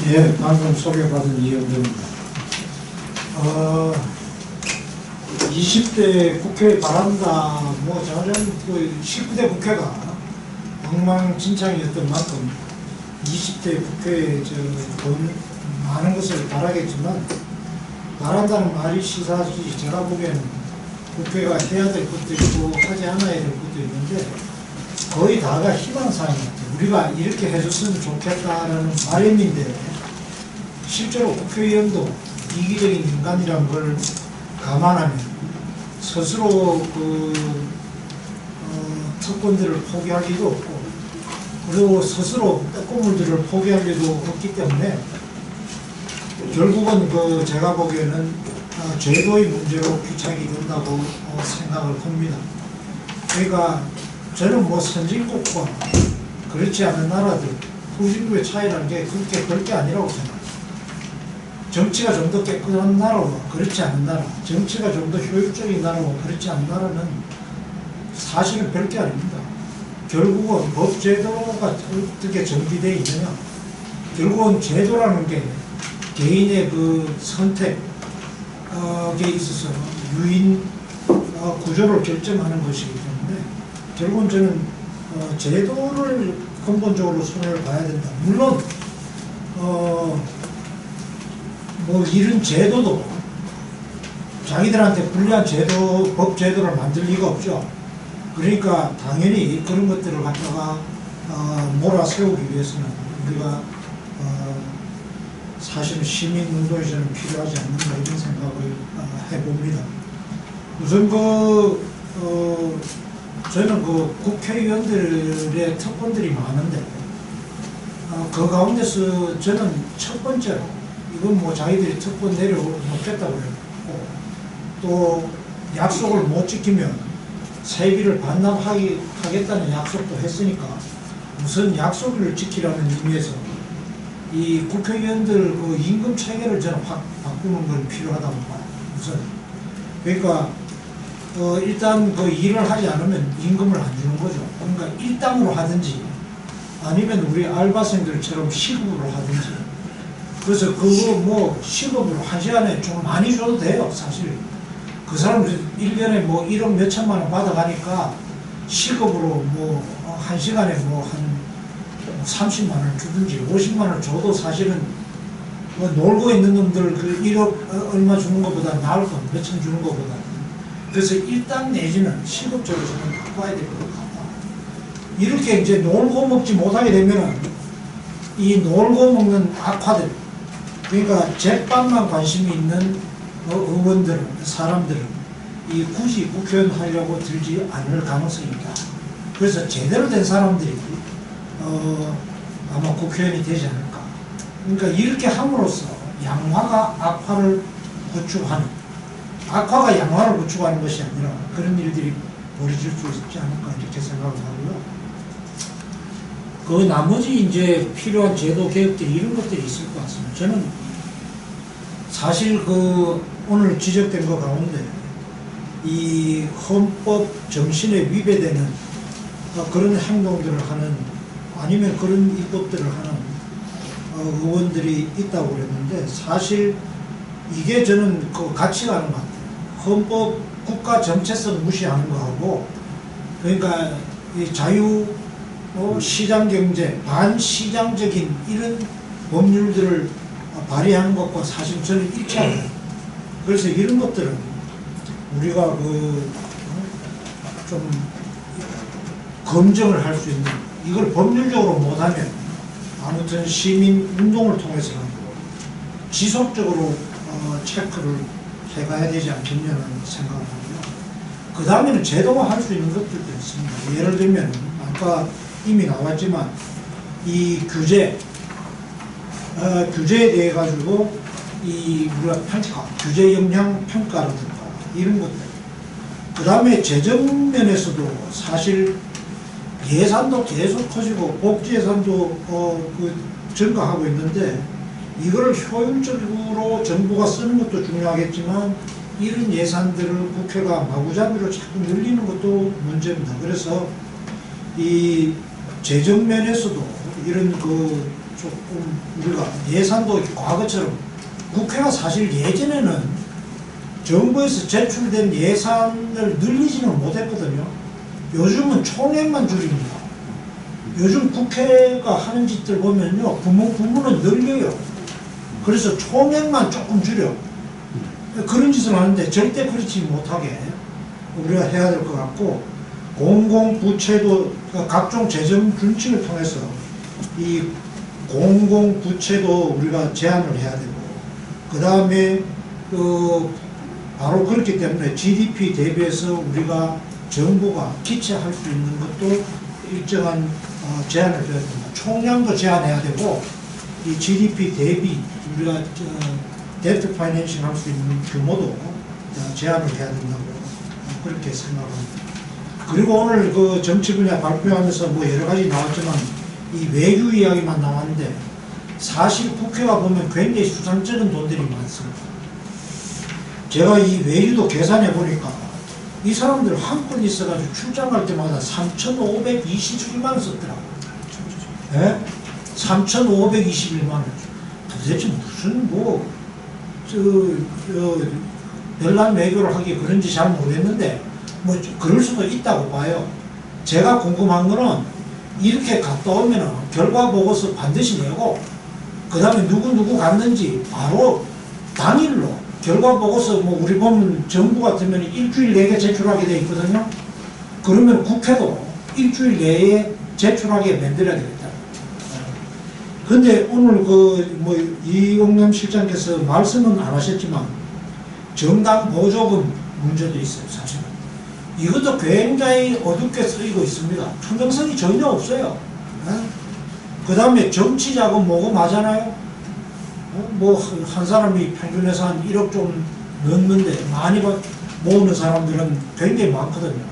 예, 방금 소개받은 이영정입니다. 20대 국회 바란다, 저는 그 19대 국회가 엉망진창이었던 만큼 20대 국회에 더 많은 것을 바라겠지만, 바란다는 말이 시사하지, 제가 보기에는 국회가 해야 될 것도 있고 하지 않아야 될 것도 있는데 거의 다가 희망사항 같아요. 우리가 이렇게 해줬으면 좋겠다라는 바람인데, 실제로 국회의원도 이기적인 인간이라는 걸 감안하면 스스로 특권들을 포기할 리도 없고, 그리고 스스로 떡고물들을 포기할 리도 없기 때문에 결국은 제가 보기에는 제도의 문제로 귀착이 된다고 생각을 합니다. 그러니까 저는 선진국과 그렇지 않은 나라들, 후진국의 차이라는 게 그렇게 별 게 아니라고 생각합니다. 정치가 좀 더 깨끗한 나라와 그렇지 않은 나라, 정치가 좀 더 효율적인 나라와 그렇지 않은 나라는 사실은 별 게 아닙니다. 결국은 법제도가 어떻게 정비되어 있느냐, 결국은 제도라는 게 개인의 선택에 있어서 유인 구조를 결정하는 것이기 때문에 결국은 저는 제도를 근본적으로 손을 봐야 된다. 물론 이런 제도도 자기들한테 불리한 제도, 법제도를 만들 리가 없죠. 그러니까 당연히 그런 것들을 갖다가 몰아세우기 위해서는 우리가 사실은 시민운동에서는 필요하지 않는가 이런 생각을 해봅니다. 우선 저는 국회의원들의 특권들이 많은데 그 가운데서 저는 첫 번째로 이건 자기들이 특권 내려놓겠다고 그랬고, 또 약속을 못 지키면 세비를 반납하겠다는 약속도 했으니까 우선 약속을 지키라는 의미에서 이 국회의원들 임금 체계를 저는 확 바꾸는 건 필요하다고 봐요. 우선. 그러니까 일단 일을 하지 않으면 임금을 안 주는 거죠. 그러니까 일당으로 하든지 아니면 우리 알바생들처럼 시급으로 하든지. 그래서 시급으로 한 시간에 좀 많이 줘도 돼요, 사실. 그 사람들 1년에 1억 몇천만 원 받아가니까 시급으로 한 시간에 한 30만 원 주든지 50만 원 줘도 사실은 놀고 있는 놈들 1억 얼마 주는 것보다 나을 거, 몇천 주는 것보다. 그래서 일당 내지는 시급적으로 저는 바꿔야 될 것 같다. 이렇게 이제 놀고 먹지 못하게 되면은 이 놀고 먹는 악화들, 그러니까 jet밥만 관심이 있는 의원들은, 사람들은 굳이 국회의원 하려고 들지 않을 가능성이 있다. 그래서 제대로 된 사람들이 아마 국회의원이 되지 않을까. 그러니까 이렇게 함으로써 양화가 악화를 구축하는, 악화가 양화를 구축하는 것이 아니라 그런 일들이 벌어질 수 있지 않을까 이렇게 생각을 하고요. 나머지 이제 필요한 제도 개혁들이 이런 것들이 있을 것 같습니다. 저는 사실 오늘 지적된 것 가운데 이 헌법 정신에 위배되는 그런 행동들을 하는, 아니면 그런 입법들을 하는 의원들이 있다고 그랬는데, 사실 이게 저는 같이 가는 것 같아요. 헌법 국가 정체성 무시하는 거하고, 그러니까 이 자유 시장 경제, 반시장적인 이런 법률들을 발의하는 것과 사실 저는 일치합니다. 그래서 이런 것들은 우리가 좀 검증을 할 수 있는, 이걸 법률적으로 못하면 아무튼 시민 운동을 통해서는 지속적으로 체크를 해가야 되지 않겠냐는 생각을 하고요. 그 다음에는 제도가 할 수 있는 것들도 있습니다. 예를 들면 아까 이미 나왔지만 이 규제에 대해 가지고 우리가 규제 영향 평가라든가 이런 것들. 그 다음에 재정 면에서도 사실 예산도 계속 커지고 복지 예산도 증가하고 있는데, 이거를 효율적으로 정부가 쓰는 것도 중요하겠지만 이런 예산들을 국회가 마구잡이로 자꾸 늘리는 것도 문제입니다. 그래서 이 재정 면에서도 이런 조금 우리가 예산도 과거처럼 국회가 사실 예전에는 정부에서 제출된 예산을 늘리지는 못했거든요. 요즘은 총액만 줄입니다. 요즘 국회가 하는 짓들 보면요, 부문은 늘려요. 그래서 총액만 조금 줄여. 그런 짓을 하는데 절대 그렇지 못하게 우리가 해야 될 것 같고, 공공부채도 각종 재정 준칙을 통해서 이 공공부채도 우리가 제한을 해야 되고, 그 다음에 바로 그렇기 때문에 GDP 대비해서 우리가 정부가 기체할 수 있는 것도 일정한 제한을 해야 됩니다. 총량도 제한해야 되고, 이 GDP 대비 우리가 데트 파이낸싱 할 수 있는 규모도 제한을 해야 된다고 그렇게 생각합니다. 그리고 오늘 그 정치 분야 발표하면서 뭐 여러 가지 나왔지만 이 외유 이야기만 나왔는데, 사실 국회가 보면 굉장히 수상쩍은 돈들이 많습니다. 제가 이 외유도 계산해 보니까 이 사람들 한 건 있어가지고 출장 갈 때마다 3,521만 원 썼더라고요. 네? 3,521만 원. 도대체 무슨 별난 외교를 하기 그런지 잘 모르겠는데, 뭐 그럴 수도 있다고 봐요. 제가 궁금한 거는 이렇게 갔다 오면은 결과 보고서 반드시 내고, 그 다음에 누구 갔는지 바로 당일로 결과 보고서, 뭐 우리 보면 정부 같으면 일주일 내에 제출하게 돼 있거든요. 그러면 국회도 일주일 내에 제출하게 만들어야 되겠다. 근데 오늘 이용남 실장께서 말씀은 안 하셨지만 정당 보조금 문제도 있어요, 사실은. 이것도 굉장히 어둡게 쓰이고 있습니다. 투명성이 전혀 없어요. 그 다음에 정치 자금 모금하잖아요. 뭐 한 사람이 평균에서 한 1억 좀 넘는데 많이 모으는 사람들은 굉장히 많거든요.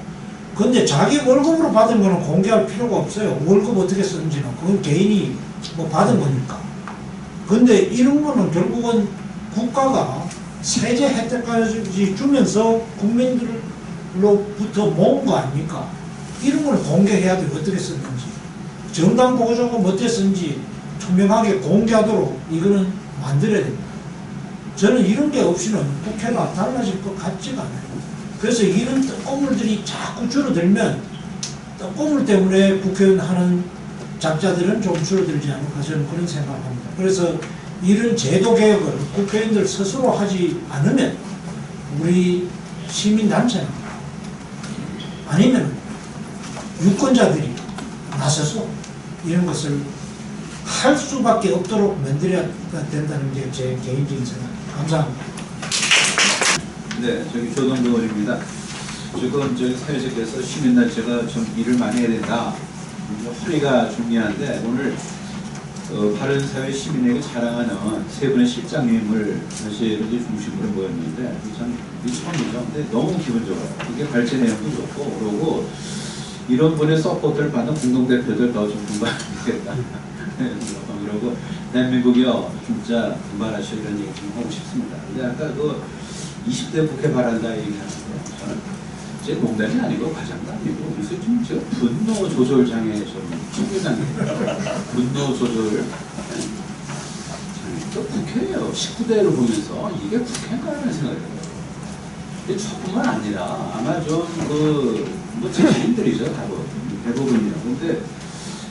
근데 자기 월급으로 받은 거는 공개할 필요가 없어요. 월급 어떻게 쓰는지는 그건 개인이 뭐 받은 거니까. 근데 이런 거는 결국은 국가가 세제 혜택까지 주면서 국민들로부터 모은 거 아닙니까? 이런 걸 공개해야 돼요. 어떻게 썼는지. 정당 보조금 어떻게 썼는지 투명하게 공개하도록 이거는 만들어야 됩니다. 저는 이런 게 없이는 국회가 달라질 것 같지가 않아요. 그래서 이런 떡고물들이 자꾸 줄어들면 떡고물 때문에 국회의원 하는 작자들은 좀 줄어들지 않을까, 저는 그런 생각을 합니다. 그래서 이런 제도 개혁을 국회의원들 스스로 하지 않으면 우리 시민단체나 아니면 유권자들이 나서서 이런 것을 할 수밖에 없도록 만들어야 된다는 게 제 개인적인 생각입니다. 감사합니다. 네, 저기 조동근 의원입니다. 지금 저기 사회자께서 시민단체가 좀 일을 많이 해야 된다. 허리가 중요한데 오늘 바른사회 시민에게 자랑하는 세 분의 실장님을 사실은 중심으로 모였는데 참 처음이죠. 근데 너무 기분 좋아요. 이게 발제 내용도 좋고, 그러고 이런 분의 서포트를 받는 공동대표들 더 좀 분발하겠다. 그러고 대한민국이요 진짜 분발하시오 이런 얘기 좀 하고 싶습니다. 근데 아까 그 20대 국회 바란다 얘기하는데 저는 제 농담이 아니고 과장도 아니고 요새 좀 제가 분노 조절 장애 좀 충분한 분노 조절 또 국회예요. 19대를 보면서 이게 국회인가라는 생각이 들어요. 근데 저뿐만 아니라 아마 좀 뭐 정치인들이죠 대부분이요. 근데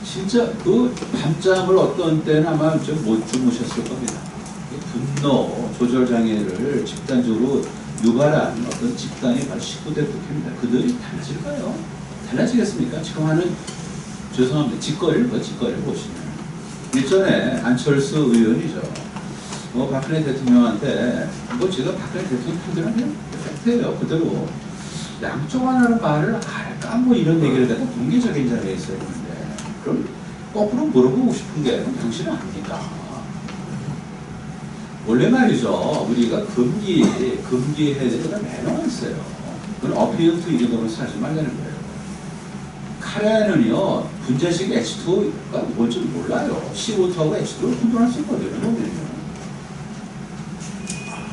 진짜 그 밤잠을 어떤 때는 아마 좀 못 주무셨을 겁니다. 분노 조절 장애를 집단적으로 유발한 어떤 집단이 바로 19대 국회입니다. 그들이 달라질까요? 달라지겠습니까? 지금 하는 죄송합니다. 짓거리를 보시면 일전에 안철수 의원이죠. 박근혜 대통령한테 제가 박근혜 대통령 편들은 그냥 팩트예요. 그대로 양쪽 하나는 말을 할까 뭐 이런 얘기를 갖다 동기적인 자리에 있어야 되는데 그럼 거꾸로 물어보고 싶은 게 당신은 압니까? 원래 말이죠. 우리가 금기 해제가 매너가 있어요. 그건 어피어 투 이정도로 사지 말라는 거예요. 카레는요, 분자식 H2가 뭔지 몰라요. CO2하고 H2를 분분할 수 있거든요.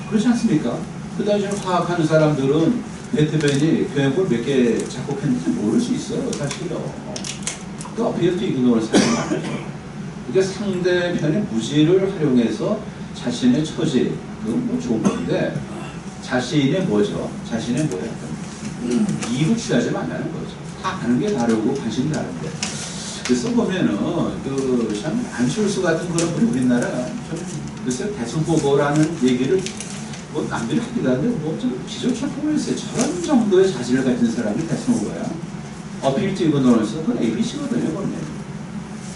그렇지 않습니까? 그 다음에 화학하는 사람들은 베트벤이 교양을 몇 개 작곡했는지 모를 수 있어요. 사실요. 그 어피어 투 이정도로 사지 말아요. 이게 상대편의 무지를 활용해서 자신의 처지, 그건 뭐 좋은 건데, 자신의 뭐죠? 자신의 뭐야? 이익을 취하지 말라는 거죠. 다 아는 게 다르고 관심이 다른데. 그래서 보면은, 참, 안철수 같은 그런 분이 우리나라, 좀, 글쎄, 대선 후보라는 얘기를 뭐 남들이 하기도 한데, 뭐 좀 기절초풍을 했어요. 저런 정도의 자질을 가진 사람이 대선 후보야. 어필 뛰고 놀면서, 그건 ABC거든요, 그건.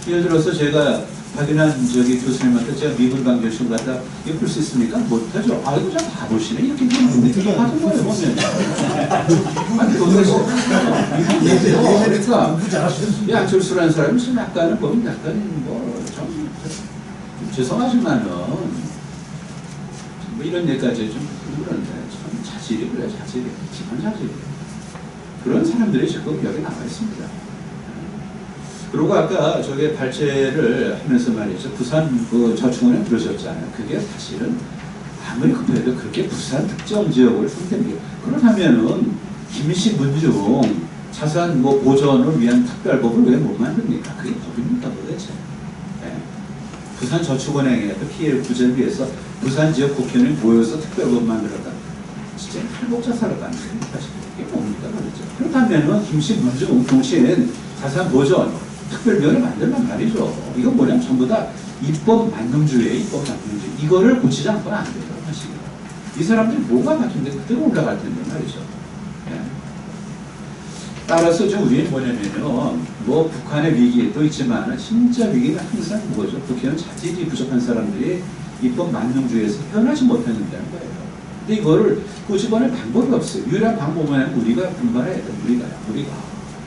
예를 들어서 제가 박윤환 교수님한테 제가 미분 강조심 갖다 이거 풀 수 있습니까? 못하죠. 아, 이거 좀 가보시네. 이렇게 좀 하는 거예요, 보면. 아니, 그거에서. 그러니까, 이 안철수라는 사람이 좀 약간은 보면 약간 좀 죄송하지만은, 뭐 이런 얘기까지 좀 그러는데, 참 자질이 그래요, 자질이. 기본 자질이. 그런 사람들이 지금 여기 나와 있습니다. 그리고 아까 저게 발제를 하면서 말이죠. 부산 저축은행 그러셨잖아요. 그게 사실은 아무리 급해도 그렇게 부산 특정 지역을 선택해요. 그렇다면은 김씨 문중 자산 보전을 위한 특별법을 왜 못 만듭니까? 그게 법입니까 도대체? 네. 부산 저축은행에 피해를 구제를 위해서 부산 지역 국회의원이 모여서 특별법 만들었다. 진짜 탈북자 살았다는 겁니까? 이게 뭡니까 도대체? 그렇다면은 김씨 문중 동시엔 자산 보전 특별법을 만들란 말이죠. 이건 뭐냐면 전부 다 입법 만능주의예요. 입법 만능주의. 이거를 고치지 않고는 안 돼요. 사실. 이 사람들이 뭐가 바뀌는데 그대로 올라갈 텐데 말이죠. 예. 따라서 좀 우리는 뭐냐면요. 뭐 북한의 위기도 있지만 진짜 위기는 항상 뭐죠? 국회의원 자질이 부족한 사람들이 입법 만능주의에서 헤어나지 못했는다는 거예요. 근데 이거를 꼬집어낼 방법이 없어요. 유일한 방법은 우리가 분발해야 돼요. 우리가.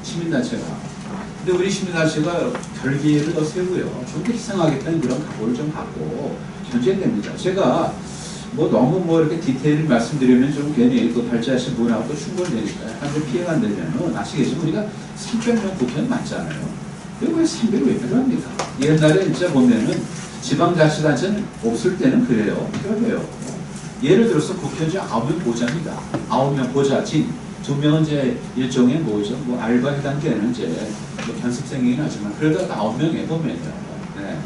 시민단체가. 근데 우리 시민단체가 결기를 더 세우고요. 좀 더 희생하겠다는 그런 각오를 좀 갖고 견제해야 됩니다. 제가 너무 이렇게 디테일을 말씀드리면 좀 괜히 발제하신 분하고 충돌되니까 한번 피해가 안 되면은 아시겠지만 우리가 300명 국회의원 많잖아요. 그리고 왜 300을 왜 필요합니까? 옛날에 진짜 보면은 지방자치단체는 없을 때는 그래요. 필요해요. 예를 들어서 국회의원 9명 보좌입니다. 9명 보좌진. 2명은 이제 일종의 알바 해당되는 이제 견습생이긴 하지만 그래도 9명에 보면요. 네.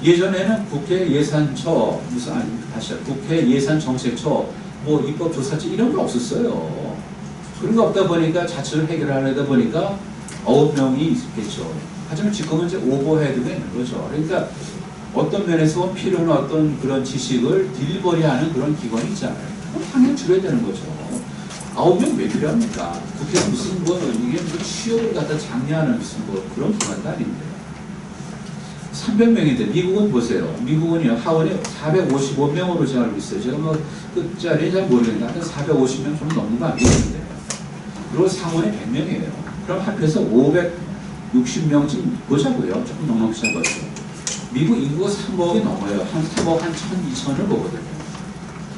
예전에는 국회 예산처, 국회 예산정책처, 입법조사처 이런 거 없었어요. 그런 거 없다 보니까 자체를 해결하려다 보니까 9명이 있겠죠. 하지만 지금은 이제 오버헤드가 있는 거죠. 그러니까 어떤 면에서 필요한 어떤 그런 지식을 딜리버리하는 그런 기관이 있잖아요. 그럼 당연히 줄여야 되는 거죠. 9명 왜 필요합니까? 국회가 무슨 이게 취업을 갖다 장려하는 무슨 그런 기관도 아닌데. 300명인데, 미국은 보세요. 미국은요, 하원에 455명으로 제가 알고 있어요. 제가 끝자리 잘 모르겠는데, 하여튼 450명 좀 넘는 거 알겠는데. 그리고 상원에 100명이에요. 그럼 합해서 560명쯤 보자고요. 조금 넉넉히 잡아서. 미국 인구가 3억이 넘어요. 한 3억, 한 1,2천을 보거든요.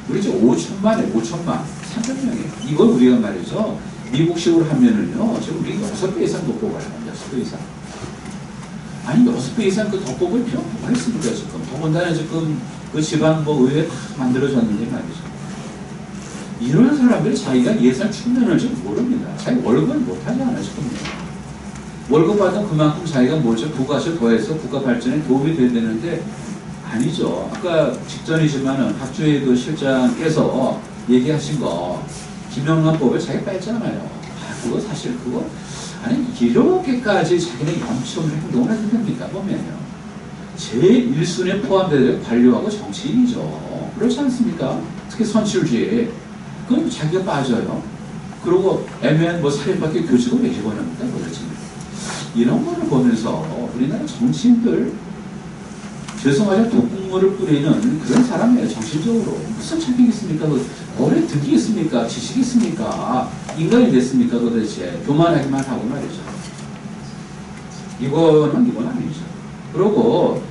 우리 지금 5천만에 5천만. 300명이에요. 이걸 우리가 말이죠. 미국식으로 하면은요, 지금 우리 6배 이상 더 뽑아요. 6배 이상. 아니, 6배 이상 더 뽑을 필요가 뭐가 있습니까, 지금. 더군다나 지금 그 지방 의회 다 만들어졌는데 말이죠. 이런 사람들이 자기가 예산 충전을 좀 모릅니다. 자기 월급을 못하지 않아, 지금. 월급 받으면 그만큼 자기가 부가세 더해서 국가 발전에 도움이 돼야 되는데, 아니죠. 아까 직전이지만은 박주혜 실장께서 얘기하신 거 김영란법을 자기가 뺐잖아요. 그거 사실 아니 이렇게까지 자기네 염치없는 행동을 해도 됩니까? 보면요. 제일 1순위에 포함되는 관료하고 정치인이죠. 그렇지 않습니까? 특히 선출주의. 그럼 자기가 빠져요. 그리고 애매한 살인밖에 교직을 왜 집어넣습니까? 그렇지. 이런 거를 보면서 우리나라 정치인들 죄송하지만 독국물을 뿌리는 그런 사람이에요. 정신적으로. 무슨 책임이 있습니까? 어뢰 득이 있습니까? 지식이 있습니까? 인간이 됐습니까? 도대체. 교만하기만 하고 말이죠. 이건 아니죠. 그리고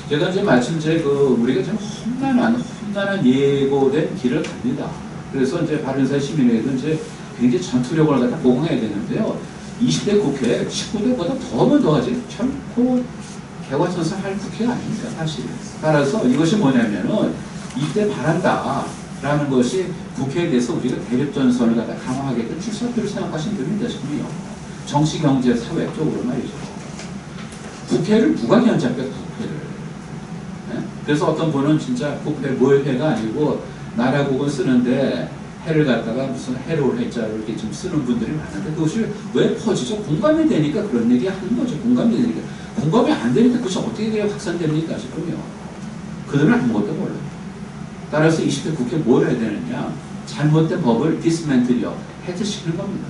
제가 이제 마침 우리가 좀 험난한 예고된 길을 갑니다. 그래서 이제 바른사 시민회도 이제 굉장히 전투력을 갖다 보강해야 되는데요. 20대 국회 19대보다 더 가지 결코 개과천선할 국회가 아닙니다, 사실. 따라서 이것이 뭐냐면은 이때 바란다라는 것이 국회에 대해서 우리가 대립전선을 갖다 강화하게끔 출사표를 생각하시면 됩니다, 지금요. 정치, 경제, 사회 쪽으로 말이죠. 국회를 누가 견제할까, 국회를. 네? 그래서 어떤 분은 진짜 국회 모회가 아니고 나라국은 쓰는데 해를 갖다가 무슨 해로울 해자를 이렇게 좀 쓰는 분들이 많은데 그것이 왜 퍼지죠? 공감이 되니까 그런 얘기 하는 거죠. 공감이 되니까. 공감이 안 되니까 그것이 어떻게 확산됩니까 싶으면 그들은 아무것도 몰라요. 따라서 20대 국회 뭘 해야 되느냐? 잘못된 법을 디스맨틀이요. 해제시키는 겁니다.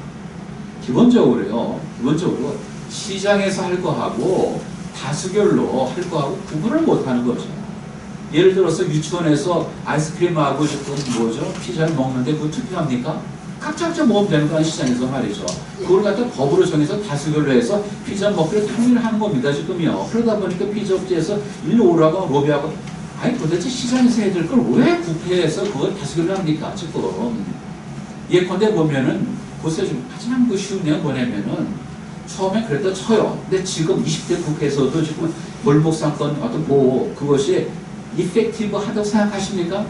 기본적으로 시장에서 할 거하고 다수결로 할 거하고 구분을 못하는 거죠. 예를 들어서 유치원에서 아이스크림하고 지금 뭐죠? 피자를 먹는데 그거 투표합니까? 각자 먹으면 되는 거 아니에요, 시장에서 말이죠. 그걸 갖다 법으로 정해서 다수결로 해서 피자 먹기를 통일하는 겁니다, 지금요. 그러다 보니까 피자 업체에서 일로 오라고 로비하고 아니 도대체 시장에서 해야 될 걸 왜 국회에서 그걸 다수결로 합니까, 지금. 예컨대 보면은 보세요. 가장 그 쉬운 예가 뭐냐면은 처음에 그랬다 쳐요. 근데 지금 20대 국회에서도 지금 골목상권 어떤 보호 그것이 이펙티브 하다고 생각하십니까?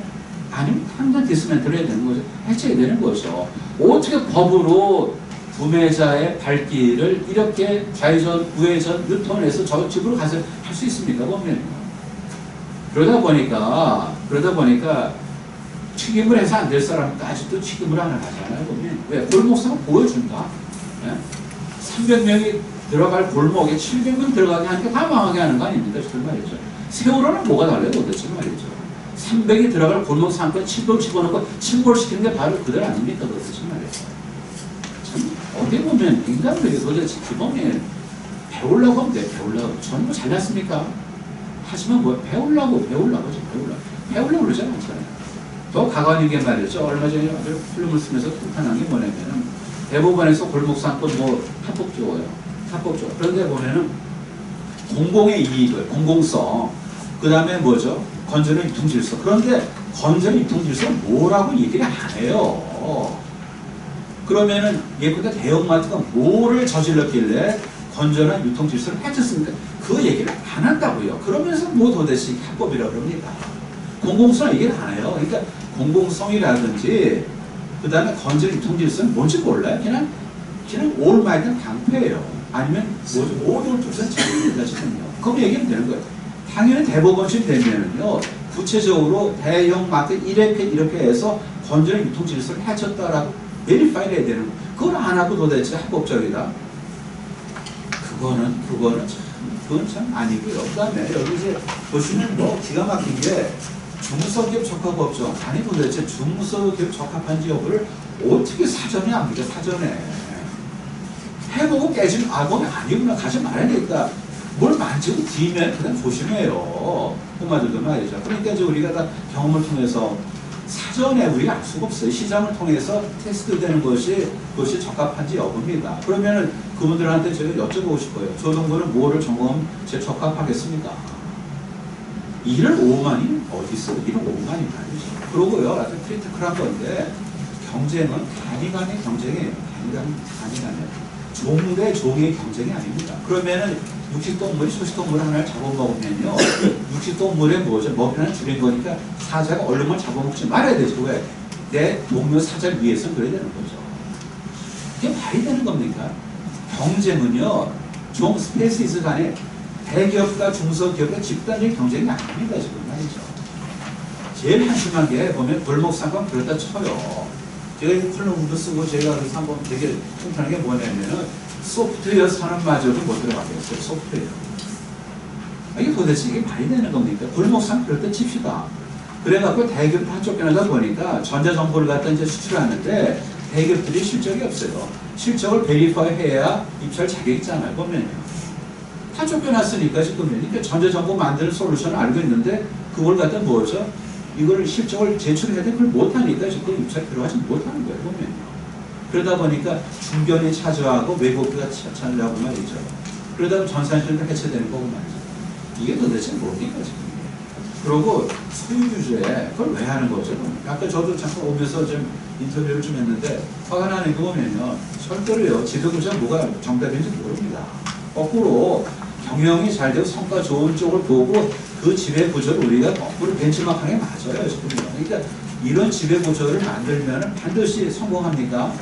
아니면 당장 디스멘트를 해야 되는 거죠. 해체해야 되는 거죠. 어떻게 법으로 구매자의 발길을 이렇게 좌회전, 우회전, 유턴해서 저 집으로 가서 할 수 있습니까? 보면 그러다 보니까 취임을 해서 안 될 사람까지도 취임을 안 하잖아요. 보면 왜? 골목상을 보여준다. 예? 300명이 들어갈 골목에 700명 들어가게 하니까 다 망하게 하는 거 아닙니까? 지금 말이죠. 세월호는 뭐가 달라요? 도대체 말이죠. 300이 들어갈 골목 상권 7골 집어넣고 침몰시키는 게 바로 그들 아닙니까? 도대체 말이죠. 참 어디 보면 인간들이 도대체 기본에 배우려고 하면 돼. 배우려고. 저는 뭐 잘났습니까? 하지만 뭐 배우려고 그러지 않잖아요. 더 가관인 게 말이죠. 얼마 전에 아주 필름을 쓰면서 통탄한 게 뭐냐면은 대법원에서 골목상권 뭐 합법적이에요. 그런데 보면은 공공의 이익을, 공공성, 그 다음에 뭐죠? 건전한 유통질서. 그런데 건전한 유통질서는 뭐라고 얘기를 안 해요. 그러면은 예컨대 대형마트가 뭐를 저질렀길래 건전한 유통질서를 해쳤습니까? 그 얘기를 안 한다고요. 그러면서 뭐 도대체 합법이라고 그럽니까? 공공성 얘기를 안 해요. 그러니까 공공성이라든지 그 다음에 건전한 유통질서는 뭔지 몰라요. 그냥 올마이든 방패예요. 아니면 뭐죠? 모든 쪽에서 책임입니다, 지금요. 그럼 얘기하면 되는 거예요. 당연히 대법원식 되면은요, 구체적으로 대형 마트 이렇게 해서 건전한 유통질서를 해쳤다라고 베리파이를 해야 되는 거예요. 그걸 안 하고 도대체 합법적이다? 그건 참 아니고요. 그 다음에 여기 이제 보시면 뭐 기가 막힌 게 중소기업 적합업종. 아니 도대체 중소기업 적합한지 여부를 어떻게 사전에 압니까? 사전에. 해보고 깨지면 몸이 아니구나. 가지 말아야 되겠다. 뭘 만지고 뒤면 그냥 조심해요. 꼬마들도 말이죠. 그러니까 이제 우리가 다 경험을 통해서 사전에 우리가 알 수가 없어요. 시장을 통해서 테스트 되는 것이 그것이 적합한지 여부입니다. 그러면은 그분들한테 제가 여쭤보고 싶어요. 저 정도는 뭐를 제 적합하겠습니까? 이를 5만이 어디 있어? 이를 5만이 말이죠. 그러고요. 아주 크리티컬한 건데 경쟁은 단위 간의 경쟁이에요. 단위 간의. 종 대 종의 경쟁이 아닙니다. 그러면은 육식동물이 소식동물 하나를 잡아먹으면요. 육식동물의 뭐죠? 먹이 하나 줄인 거니까 사자가 얼른만 잡아먹지 말아야 되죠. 왜? 내 동료 사자를 위해서는 그래야 되는 거죠. 이게 말이 되는 겁니까? 경쟁은요. 종 스페시스 간에 대기업과 중소기업의 집단적 경쟁이 아닙니다. 지금 말이죠. 제일 한심한 게 보면 골목상권 그렇다 쳐요. 제가 이 컬럼도 쓰고 제가 그래서 한번 되게 통탄한 게 뭐냐면은 소프트웨어 산업마저도 못 들어가겠어요. 소프트웨어. 이게 도대체 이게 말이 되는 겁니까? 골목상 그렇다 칩시다. 그래갖고 대기업 다 쫓겨나다 보니까 전자정보를 갖다 이제 수출하는데 대기업들이 실적이 없어요. 실적을 베리파이 해야 입찰 자격이 있잖아요. 보면요. 다 쫓겨났으니까 지금 그러니까 전자정보 만드는 솔루션을 알고 있는데 그걸 갖다 뭐죠? 이걸 실적을 제출해야 돼. 그걸 못하니까 지금 입찰 들어가지 못하는 거예요. 보면요. 그러다 보니까 중견이 차지하고 외국계가 차지하고 말이죠. 그러다 보면 전산실도 해체되는 거고 말이죠. 이게 도대체 뭡니까 지금? 그리고 소유주제 그걸 왜 하는 거죠? 아까 저도 잠깐 오면서 좀 인터뷰를 좀 했는데 화가 나는 거 보면요. 절대로요. 지도부자 뭐가 정답인지 모릅니다. 거꾸로 경영이 잘 되고 성과 좋은 쪽을 보고 그 지배 구조를 우리가 거꾸로 벤치마크하는 게 맞아요. 지금요. 그러니까 이런 지배 구조를 만들면 반드시 성공합니까?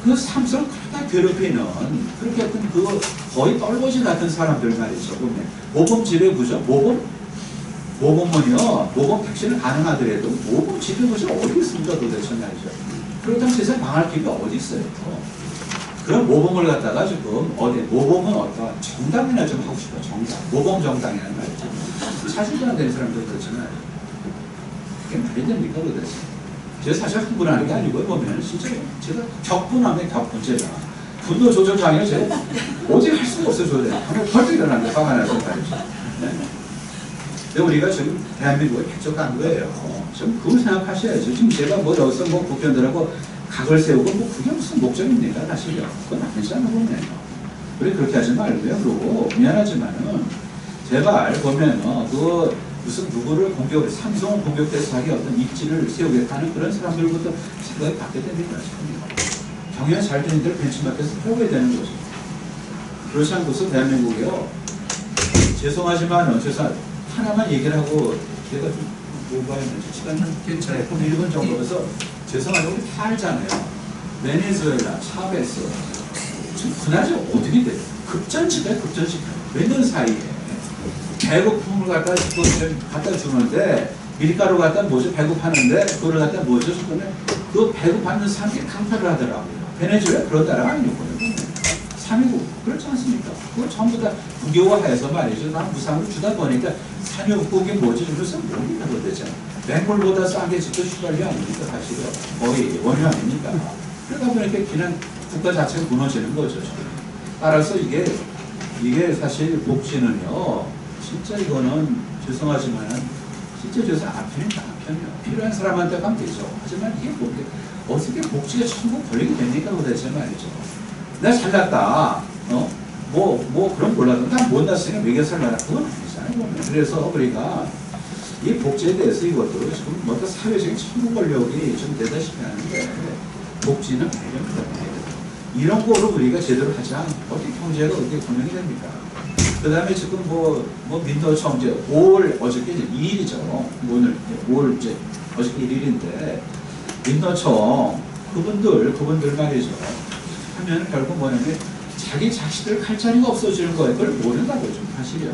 그 삼성을 그렇게 괴롭히는 그렇게 어떤 그 거의 떨거지 같은 사람들 말이죠. 보면 모범 지배구조, 모범은요, 모범 백신을 가능하더라도 모범 지배구조 어디 있습니까 도대체 말이죠. 그렇다면 세상 망할 길이 어디 있어요. 그런 모범을 갖다가 지금 어디 모범은 어떤 정당이나 좀 하고 싶어. 정당, 모범 정당이라는 말이죠. 사실도 안 되는 사람들 그렇지만 그게 말이 됩니까 도대체. 제가 사실 흥분하는 게 아니고요. 보면 진짜 제가 격분하면 격분 제가 분노 조절 장애를 제가 오직 할 수가 없어요. 조절. 한번 벌떡 일어났는데 화가 나서 말이죠. 네. 근데 우리가 지금 대한민국에 백족한 거예요. 좀 그걸 생각하셔야죠. 지금 제가 뭐 여기서 뭐 국회의원들하고 각을 세우고 뭐 그게 무슨 목적입니까 사실요. 그건 아니지 않나 보면 우리 그렇게 하지 말고요. 그리고 미안하지만은 제발 보면 그 무슨 누구를 공격을 삼성을 공격해서 자기 어떤 입지를 세우겠다는 그런 사람들부터 생각이 바뀌어야 됩니다. 경영 잘 되는 데를 벤치마크에서 세워야 되는 거죠. 그렇지 않고서 대한민국이요. 죄송하지만 하나만 얘기를 하고 제가 좀 뭐가였는지 시간 한 괜찮아요. 1분 정도에서 죄송하죠. 우리 다 알잖아요. 베네수엘라, 차베스 지금 그나저 어떻게 돼요? 급전치가 급전치 몇 년 사이에 배고픔을 갖다 주는데 밀가루 갖다 뭐죠? 배고파는데 그걸 갖다 뭐죠? 그 배고파는 사람들이 강탈을 하더라고요. 베네수엘라 그런 나라가 아니었거든요. 3.19 그렇지 않습니까? 그걸 전부 다 국유화해서 말이죠. 난 무상으로 주다 보니까 산유국이 뭐지? 그래서 뭡니까 도대체? 맹물보다 싼 게 직접 휘발유 아닙니까? 사실은 거의 원유 아닙니까? 그러다 보니까 그냥 국가 자체가 무너지는 거죠. 따라서 이게 사실 복지는요. 진짜 이거는 죄송하지만 진짜 죄송 앞편이다 앞편이요. 필요한 사람한테 가면 되죠. 하지만 이게 어떻게 복지가 천국 걸리게 됩니까? 도대체 말이죠. 내가 잘났다. 뭐 그런 몰라도 난 못났으니까 매겨살 나라 그건 아니잖아요. 그래서 우리가 이 복지에 대해서 이것도 지금 뭔가 사회적인 천국 권력이 좀 되다시피 하는데 복지는 배경입니다. 이런 거로 우리가 제대로 하지 않으면 어떻게 경제가 어떻게 분명히 됩니까? 그 다음에 지금 민노총 이제 5월 어저께 이제 2일이죠. 오늘 5월 이제 어저께 1일인데 민노총 그분들 말이죠. 하면 결국 뭐냐면 자기 자식들 갈 자리가 없어지는 거예요. 그걸 모른다고 좀 사실이요.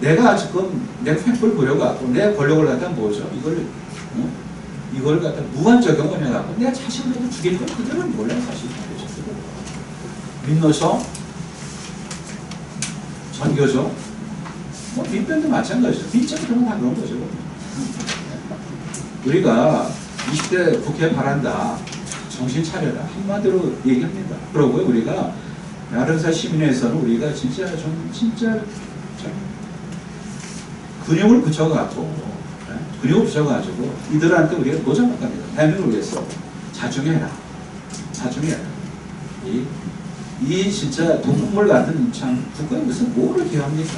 내가 지금 내 횡포를 부려갖고 내 권력을 갖다 뭐죠? 이걸 갖다 무한 적용을 해갖고 내 자식을 갖다 죽이는 건 그들은 몰라요 사실. 민노총, 전교조, 민변도 마찬가지죠. 민정이 그런 다 그런 거죠. 우리가 20대 국회 바란다. 정신 차려라. 한마디로 얘기합니다. 그러고요, 우리가 야른사 시민회에서는 우리가 진짜 근육을 붙여가지고 이들한테 우리가 노장을 갑니다. 대한민국을 위해서 자중해라. 이 진짜 동물 같은 참 국가에 무슨 뭐를 기여합니까?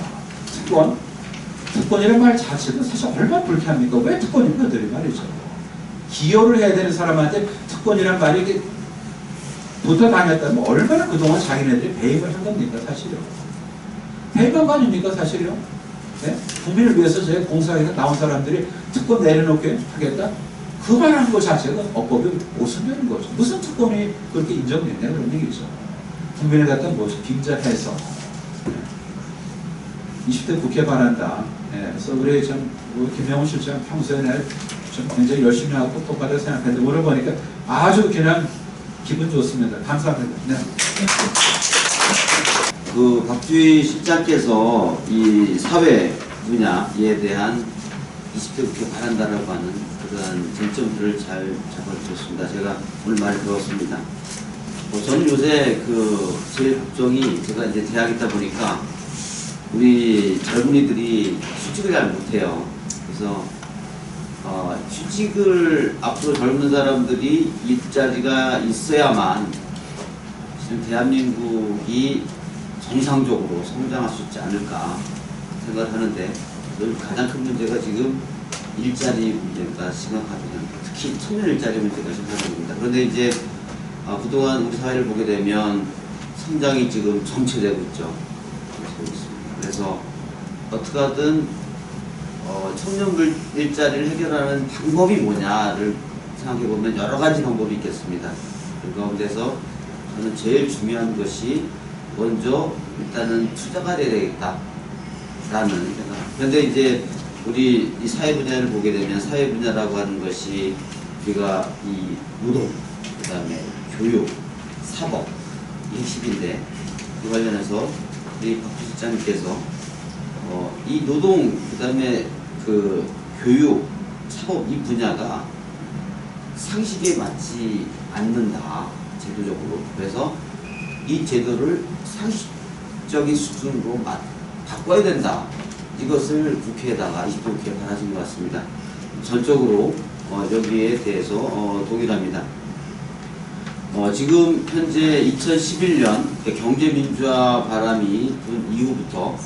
특권이라는 말 자체도 사실 얼마나 불쾌합니까? 왜 특권입니까? 그들이 말이죠. 기여를 해야 되는 사람한테 특권이란 말이 붙어 다녔다면 얼마나 그동안 자기네들이 배임을 한 겁니까? 사실요. 배임한 거 아닙니까? 사실요. 네? 국민을 위해서 저희 공사에서 나온 사람들이 특권 내려놓게 하겠다? 그 말하는 것 자체가 법법이 오순되는 거죠. 무슨 특권이 그렇게 인정됐냐 그런 얘기죠. 국민을 갖다 뭐지? 빙자해서 20대 국회 바란다. 그래서 우리 김영훈 실장 평소에 좀 굉장히 열심히 하고 똑바로 생각했는데 물어보니까 아주 그냥 기분 좋습니다. 감사합니다. 네. 그 박주희 실장께서 이 사회 분야에 대한 20대 국회 바란다라고 하는 그런 쟁점들을 잘 잡아주셨습니다. 제가 오늘 말 들었습니다. 저는 요새 제일 걱정이 제가 이제 대학이다 보니까 우리 젊은이들이 휴직을 잘 못해요. 그래서 휴직을 앞으로 젊은 사람들이 일자리가 있어야만 지금 대한민국이 정상적으로 성장할 수 있지 않을까 생각하는데 가장 큰 문제가 지금 일자리 문제가 심각하거든요. 특히 청년 일자리 문제가 심각합니다. 그런데 이제 그동안 우리 사회를 보게 되면 성장이 지금 정체되고 있죠. 그래서 어떻게 하든 청년 일자리를 해결하는 방법이 뭐냐를 생각해 보면 여러 가지 방법이 있겠습니다. 그 가운데서 저는 제일 중요한 것이 먼저 일단은 투자가 돼야 되겠다라는 생각. 그런데 이제 우리 이 사회 분야를 보게 되면 사회 분야라고 하는 것이 우리가 이 노동, 그 다음에 교육, 사법 이 핵심인데 그 관련해서 우리 박 실장님께서 이 노동, 그 다음에 그 교육, 사법 이 분야가 상식에 맞지 않는다 제도적으로. 그래서 이 제도를 상식적인 수준으로 바꿔야 된다. 이것을 국회에다가 20대 국회에 바라신 것 같습니다. 전적으로 여기에 대해서 동일합니다. 지금 현재 2011년 경제민주화 바람이 분 이후부터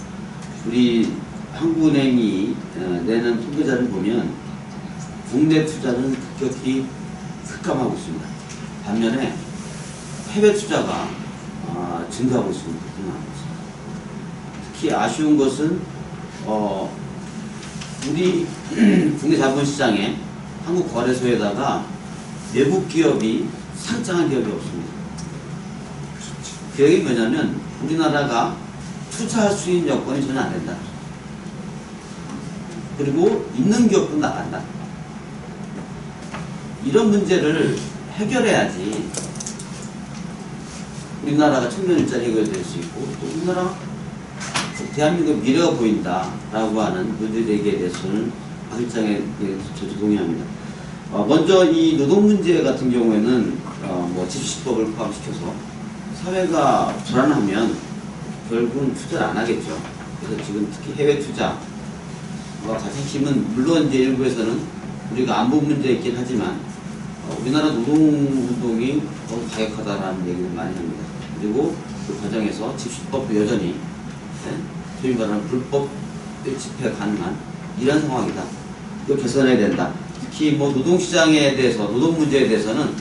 우리 한국은행이 내는 통계자를 보면 국내 투자는 급격히 급감하고 있습니다. 반면에 해외 투자가 증가하고 있습니다. 특히 아쉬운 것은 우리 국내 자본시장에 한국거래소에다가 외국 기업이 상장한 기업이 없습니다. 그 얘기 뭐냐면 우리나라가 투자할 수 있는 여건이 전혀 안 된다. 그리고 있는 기업도 나간다. 이런 문제를 해결해야지 우리나라가 청년 일자리 해결될 수 있고 또 우리나라 대한민국 미래가 보인다라고 하는 문제제기에 대해서는 박 실장에 저도 동의합니다. 먼저 이 노동 문제 같은 경우에는 집시법을 포함시켜서 사회가 불안하면 결국은 투자를 안 하겠죠. 그래서 지금 특히 해외 투자와 가장 힘은 물론 이제 일부에서는 우리가 안보 문제 있긴 하지만 우리나라 노동운동이 너무 가격하다라는 얘기를 많이 합니다. 그리고 그 과정에서 집시법도 여전히 소위 말하는 불법 집회 가능한 이런 상황이다. 이거 개선해야 된다. 특히 노동시장에 대해서 노동 문제에 대해서는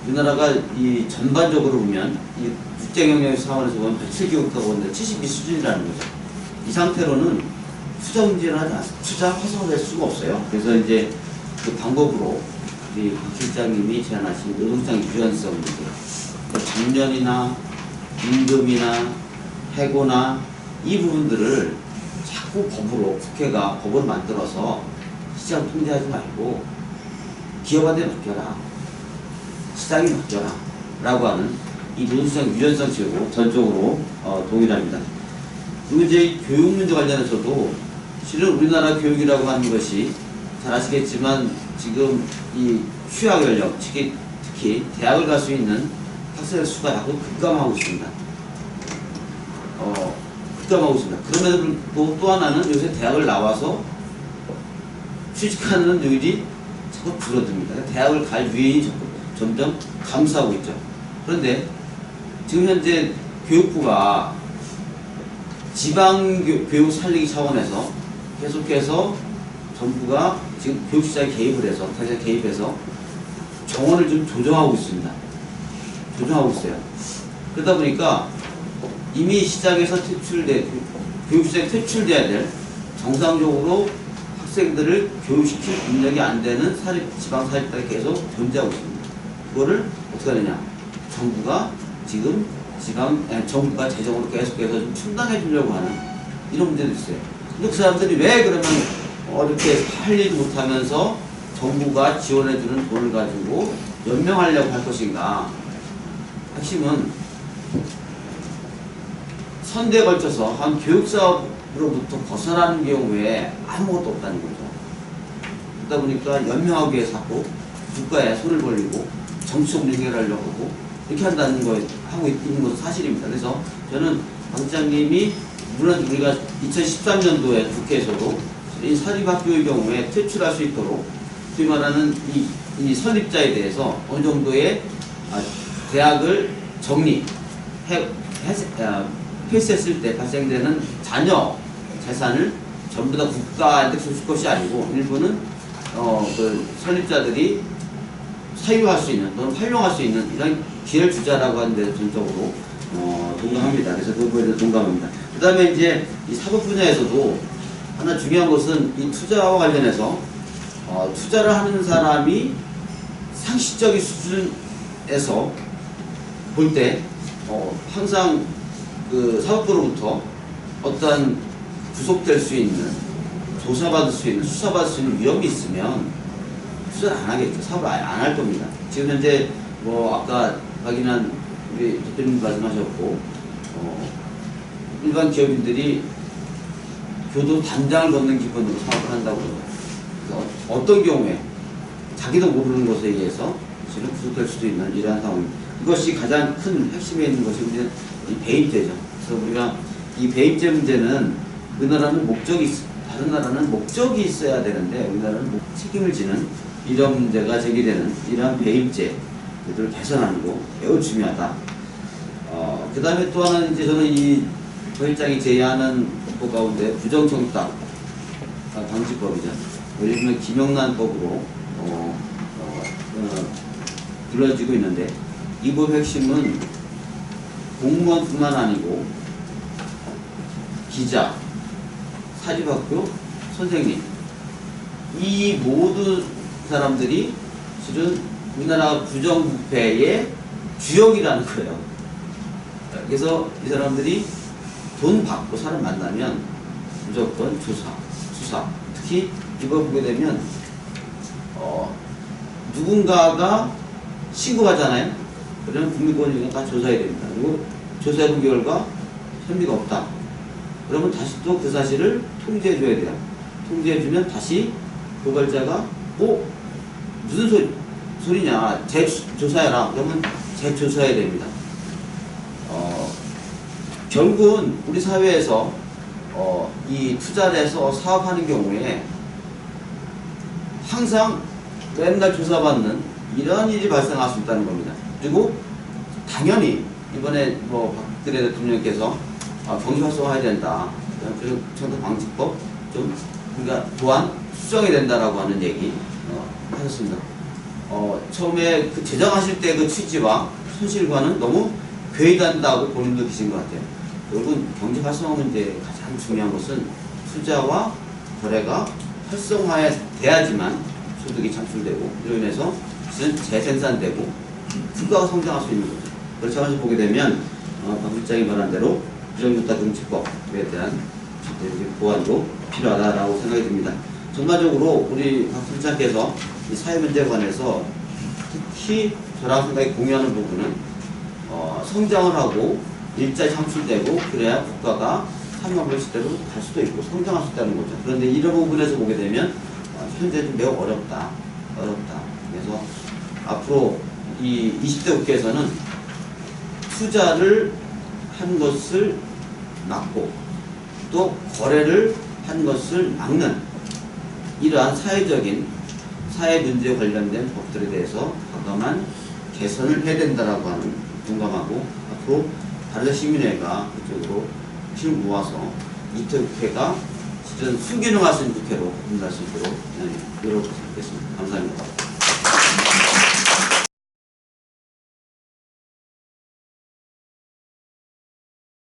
우리나라가 이 전반적으로 보면 이 국제경영 차원에서 보면 107개국하고 있는데 72 수준이라는 거죠. 이 상태로는 투자 문제를 하지 않습니다. 투자 활성화될 수가 없어요. 그래서 이제 그 방법으로 우리 박 실장님이 제안하신 노동시장 유연성 문제, 정년이나 임금이나 해고나 이 부분들을 자꾸 법으로 국회가 법을 만들어서 시장 통제하지 말고 기업한테 맡겨라, 시장에 맡겨라 라고 하는 이 노동시장 유연성 제고 전적으로 동일합니다. 그리고 이제 교육 문제 관련해서도 실은 우리나라 교육이라고 하는 것이 잘 아시겠지만 지금 이 취학 연령, 특히 대학을 갈 수 있는 학생의 수가 자꾸 급감하고 있습니다. 급감하고 있습니다. 그럼에도 또 하나는 요새 대학을 나와서 취직하는 율이 자꾸 줄어듭니다. 대학을 갈 유인이 점점 감소하고 있죠. 그런데 지금 현재 교육부가 지방교육 살리기 차원에서 계속해서 정부가 지금 교육시장에 개입을 해서, 대세 개입해서 정원을 좀 조정하고 있습니다. 조정하고 있어요. 그러다 보니까 이미 시장에서 교육시장에 퇴출돼야 될 정상적으로 학생들을 교육시킬 능력이 안 되는 지방사립단이 계속 존재하고 있습니다. 그거를 어떻게 하느냐. 정부가 지금 정부가 재정으로 계속해서 좀 충당해 주려고 하는 이런 문제도 있어요. 근데 그 사람들이 왜 그러면 이렇게 할 일도 못하면서 정부가 지원해주는 돈을 가지고 연명하려고 할 것인가. 핵심은 선대에 걸쳐서 한 교육사업으로부터 벗어나는 경우에 아무것도 없다는 거죠. 그러다 보니까 연명하기 위해서 자꾸 국가에 손을 벌리고 정치적으로 해결하려고 하고 이렇게 한다는 거 하고 있는 것은 사실입니다. 그래서 저는 박 실장님이 물론 우리가 2013년도에 국회에서도 이 사립학교의 경우에 퇴출할 수 있도록 소위 말하는 이 설립자에 대해서 어느 정도의 대학을 폐쇄했을 때 발생되는 자녀 재산을 전부 다 국가한테 줄 것이 아니고 일부는 그 설립자들이 사유할 수 있는 또는 활용할 수 있는 이런 기회를 주자라고 하는데 전적으로 동감합니다. 그래서 그 부분에 대해서 동감합니다. 그 다음에 이제 이 사법 분야에서도 하나 중요한 것은 이 투자와 관련해서 투자를 하는 사람이 상식적인 수준 에서 볼 때 항상 그 사법부로부터 어떠한 구속될 수 있는, 조사받을 수 있는, 수사받을 수 있는 위험이 있으면 수사를 안 하겠죠. 사업을 안 할 겁니다. 지금 현재 뭐 아까 확인한 우리 대표님 말씀하셨고 일반 기업인들이 교도 단장을 걷는 기본으로 사업을 한다고 해요. 그래서 어떤 경우에 자기도 모르는 것에 의해서 실은 구속될 수도 있는 이러한 상황입니다. 이것이 가장 큰 핵심에 있는 것이 우리는 이 배임죄죠. 그래서 우리가 이 배임죄 문제는 우리나라는 다른 나라는 목적이 있어야 되는데 우리나라는 책임을 지는 이런 문제가 제기되는 이러한 배임죄들을 개선하는 거 매우 중요하다. 그 다음에 또 하나는 이제 저는 이 조일장이 제의하는 법 가운데 부정청탁 방지법이죠. 요즘은 김영란법으로 불러지고 있는데 이 법의 핵심은 공무원뿐만 아니고 기자, 사립학교, 선생님 이 모든 사람들이 실은 우리나라 부정부패의 주역이라는 거예요. 그래서 이 사람들이 돈 받고 사람 만나면 무조건 조사, 수사. 특히 이걸 보게 되면 누군가가 신고하잖아요. 그러면 국민권익위원회가 다 조사해야 됩니다. 그리고 조사해본 결과 혐의가 없다. 그러면 다시 또 그 사실을 통지해줘야 돼요. 통지해주면 다시 고발자가 무슨 소리냐 재조사해라. 그러면 재조사해야 됩니다. 결국은 우리 사회에서 이 투자를 해서 사업하는 경우에 항상 맨날 조사받는 이런 일이 발생할 수 있다는 겁니다. 그리고 당연히 이번에 박근혜 대통령께서 경제 활성화해야 된다. 그리고 청탁방지법 좀 우리가 또한 수정해야 된다라고 하는 얘기 하셨습니다. 처음에 그 제정하실 때 그 취지와 현실과는 너무 괴이한다고 본인도 계신 것 같아요. 결국은 경제 활성화 문제의 가장 중요한 것은 투자와 거래가 활성화돼야지만 소득이 창출되고 이로 인해서 재생산되고 국가가 성장할 수 있는 거죠. 그렇지 않아서 보게 되면 박 실장이 말한 대로 부정청탁금지법에 대한 보완도 필요하다라고 생각이 듭니다. 전반적으로 우리 박 실장께서 이 사회 문제에 관해서 특히 저랑 생각이 공유하는 부분은 성장을 하고 일자리 창출되고 그래야 국가가 산업을 시대로 갈 수도 있고 성장할 수 있다는 거죠. 그런데 이런 부분에서 보게 되면 현재는 매우 어렵다. 그래서 앞으로 이 20대 국회에서는 투자를 한 것을 막고 또 거래를 한 것을 막는 이러한 사회 문제에 관련된 법들에 대해서 과감한 개선을 해야 된다라고 하는 공감하고 앞으로 바른시민회가 그쪽으로 힘을 모아서 20대 국회가 진짜 순기능할 수 있는 국회로 분발할 수 있도록 노력하겠습니다. 감사합니다.